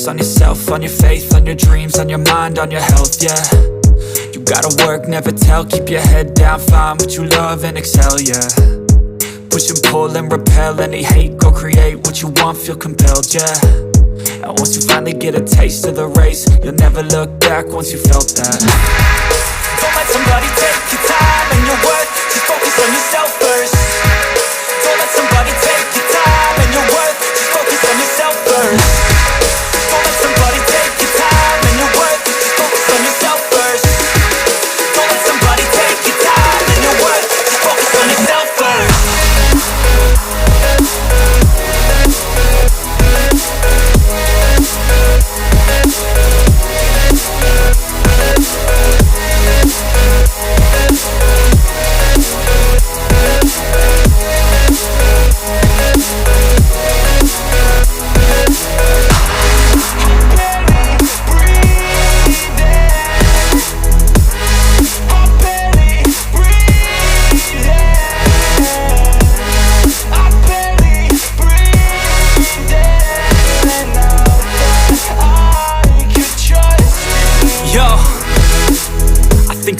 focus on yourself, on your faith, on your dreams, on your mind, on your health, yeah. You gotta work, never tell, keep your head down, find what you love and excel, yeah. Push and pull and repel any hate, go create what you want, feel compelled, yeah. And once you finally get a taste of the race, you'll never look back once you felt that. Don't let somebody take your time and your worth, just focus on yourself first. Don't let somebody take your time and your worth, just focus on yourself first. Don't let somebody take your time and your worth, just focus on yourself first. Don't let somebody take your time and your worth, just focus on yourself first.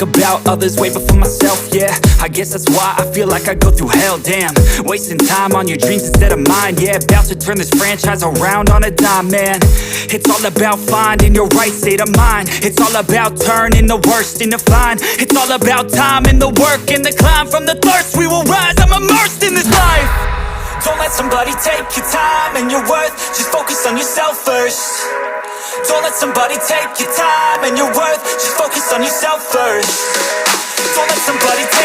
About others way before myself, yeah. I guess that's why I feel like I go through hell, damn. Wasting time on your dreams instead of mine, yeah. About to turn this franchise around on a dime, man. It's all about finding your right state of mind. It's all about turning the worst into fine. It's all about time and the work and the climb. From the thirst we will rise, I'm immersed in this life. Don't let somebody take your time and your worth, just focus on yourself first. Don't let somebody take your time and your worth, just focus on yourself first. Don't let somebody take